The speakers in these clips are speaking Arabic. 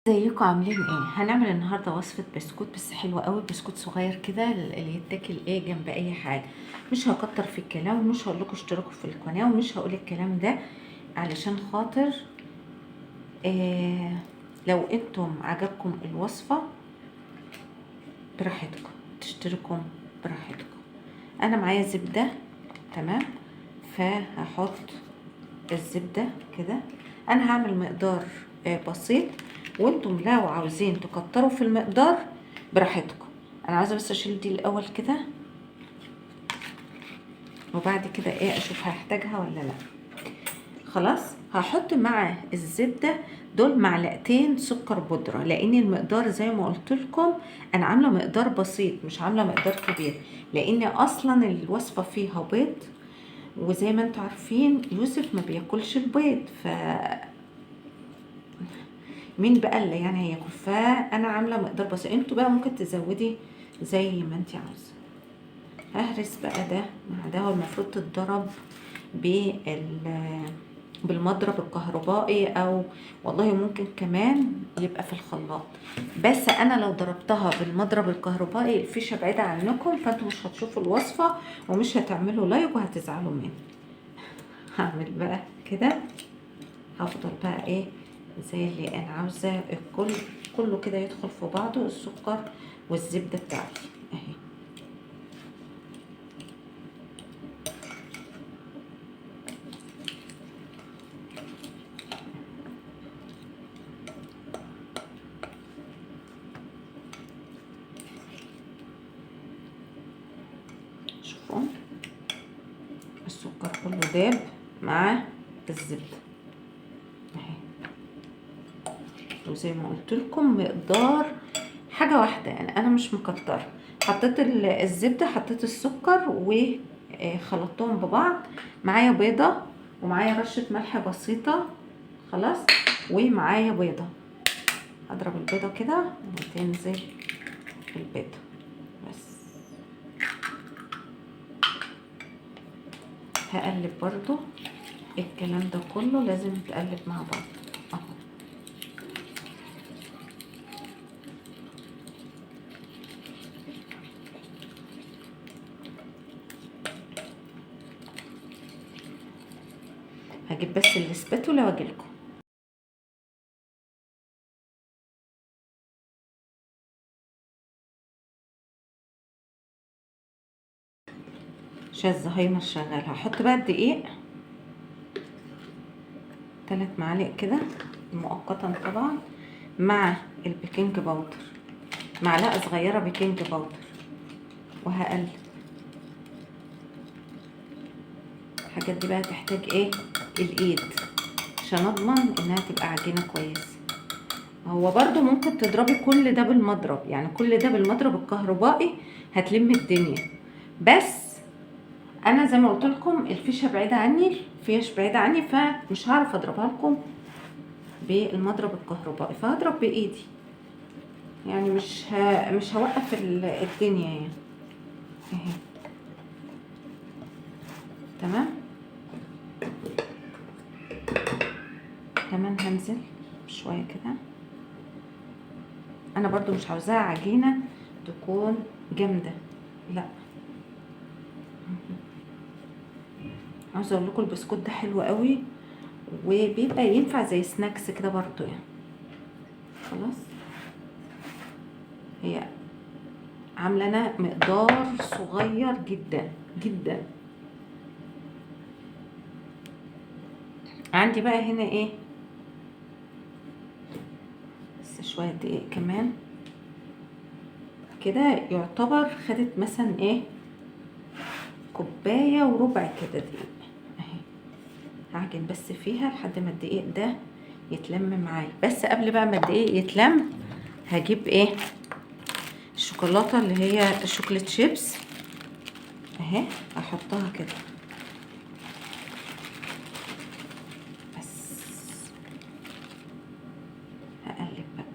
ازيكم عاملين ايه؟ هنعمل النهارده وصفه بسكوت بس حلوه قوي. بسكوت صغير كده اللي يتاكل ايه جنب اي حاجه. مش هكتر في الكلام ومش هقول لكم اشتركوا في القناه ومش هقول الكلام ده علشان خاطر إيه. لو انتم عجبكم الوصفه براحتكم تشتركوا براحتكم. انا معايا زبده، تمام، فهحط الزبده كده. انا هعمل مقدار بسيط، وانتم لو عاوزين تكتروا في المقدار براحتكم. انا عايزه بس اشيل دي الاول كده، وبعد كده ايه اشوف هحتاجها ولا لا. خلاص، هحط مع الزبده دول معلقتين سكر بودره، لان المقدار زي ما قلت لكم انا عامله مقدار بسيط مش عامله مقدار كبير، لان اصلا الوصفه فيها بيض، وزي ما انتم عارفين يوسف ما بياكلش البيض، مين بقى اللي يعني هياكل؟ فانا عامله مقدار بسيط، انتوا بقى ممكن تزودي زي ما انت عاوزه. ههرس بقى ده مع ده، والمفروض تتضرب بالمضرب الكهربائي، او والله ممكن كمان يبقى في الخلاط، بس انا لو ضربتها بالمضرب الكهربائي الفيشه بعيده عنكم، فانتوا مش هتشوفوا الوصفه ومش هتعملوا لايك وهتزعلوا مني. هعمل بقى كده، هفضل بقى ايه زي اللي انا عاوزه الكل كله كده يدخل في بعضه، السكر والزبده بتاعتي اهي. شوفوا السكر كله داب مع الزبده اهي، وزي ما قلت لكم مقدار حاجه واحده، يعني انا مش مكتره. حطيت الزبده، حطيت السكر وخلطتهم ببعض. معايا بيضه ومعايا رشه ملح بسيطه، خلاص، ومعايا بيضه. هضرب البيضه كده وتنزل البيضه بس. هقلب برضو الكلام ده كله، لازم يتقلب مع بعض اهو. هجيب بس الاسباتولا واجيلكم. عشان الزهايمر شغال. هحط بقى الدقيق 3 معالق كده مؤقتا طبعا، مع البيكنج باودر، معلقه صغيره بيكنج باودر، وهقلب. الحاجات دي بقى تحتاج ايه؟ الايد، عشان اضمن انها تبقى عجينه كويسه. هو برضو ممكن تضربي كل ده بالمضرب، يعني كل ده بالمضرب الكهربائي هتلم الدنيا، بس انا زي ما قلت لكم الفيشه بعيده عني، الفيش بعيده عني، فمش هعرف اضربها لكم بالمضرب الكهربائي، فهضرب بايدي، يعني مش هوقف الدنيا يعني اهي. تمام، كمان هنزل شويه كده. انا برضو مش عاوزاها عجينه تكون جامده، لا، عاوزه اقول لكم البسكوت ده حلو قوي، وبيبقى ينفع زي سناكس كده برضو يعني. خلاص، هي عامله انا مقدار صغير جدا جدا. عندي بقى هنا ايه، بس شويه دقيق كمان كده، يعتبر خدت مثلا ايه كوبايه وربع كده دقيق اهي. هعجن بس فيها لحد ما الدقيق ده يتلم معايا. بس قبل بقى ما الدقيق يتلم هجيب ايه الشوكولاته اللي هي الشوكليت شيبس اهي، احطها كده بس. هقلب بقى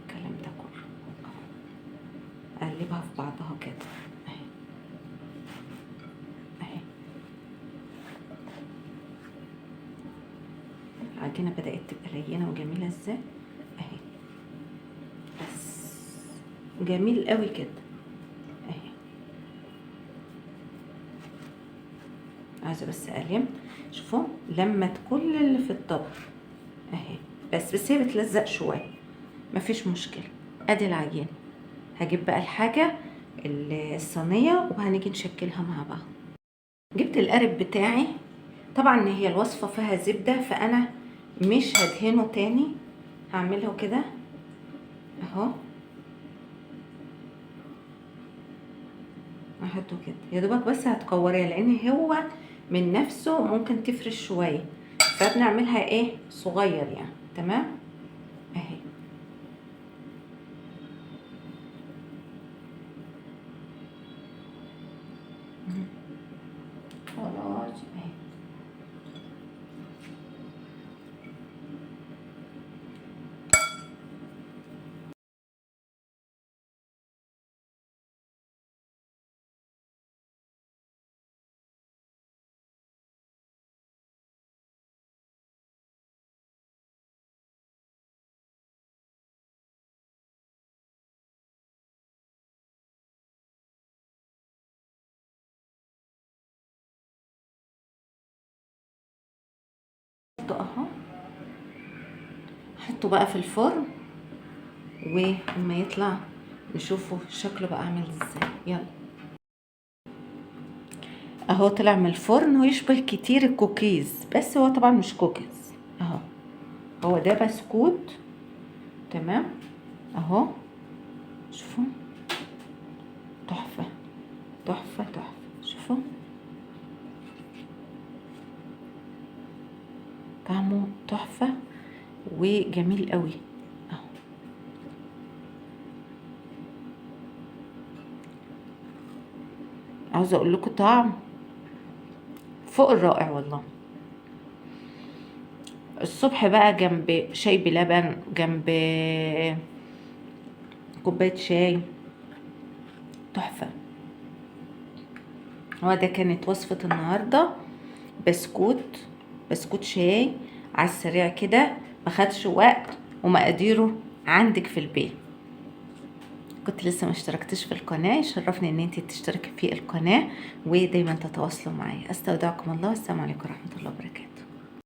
الكلام ده كله، اقلبها في بعضها كده اهي اهي. العجينه بدات تبقى لينه وجميله ازاي اهي. جميل قوي كده اهي. عايزه بس اقلم، شوفوا لمت كل اللي في الطبق اهي. بس هي بتلزق شويه، مفيش مشكله. ادي العجين. هجيب بقى الحاجه الصينيه وهنيجي نشكلها مع بعض. جبت القارب بتاعي، طبعا هي الوصفه فيها زبده فانا مش هدهنه تاني، هعمله كده اهو، احطه كده يا دوبك بس هتكوريها لان هو من نفسه ممكن تفرش شويه، فبنعملها ايه صغير يعني. تمام اهي. خلاص اهي. حطه اهو، حطه بقى في الفرن ولما يطلع نشوفه شكله بقى عامل ازاي. يلا اهو طلع من الفرن ويشبه كتير الكوكيز، بس هو طبعا مش كوكيز اهو، هو ده بسكوت. تمام اهو، شوفوا تحفة تحفة تحفة. شوفوا طعمه تحفة وجميل قوي اهو. عاوزة اقول لكم طعم فوق الرائع والله. الصبح بقى جنب شاي بلبن، جنب كوباية شاي، تحفة. هو ده كانت وصفة النهاردة، بسكوت شاي على السريع كده، مخدش وقت ومقاديره عندك في البيت. كنت لسه ما اشتركتش في القناة، يشرفني ان انت تشتركي في القناة ودايما تتواصلوا معايا. استودعكم الله، والسلام عليكم ورحمة الله وبركاته.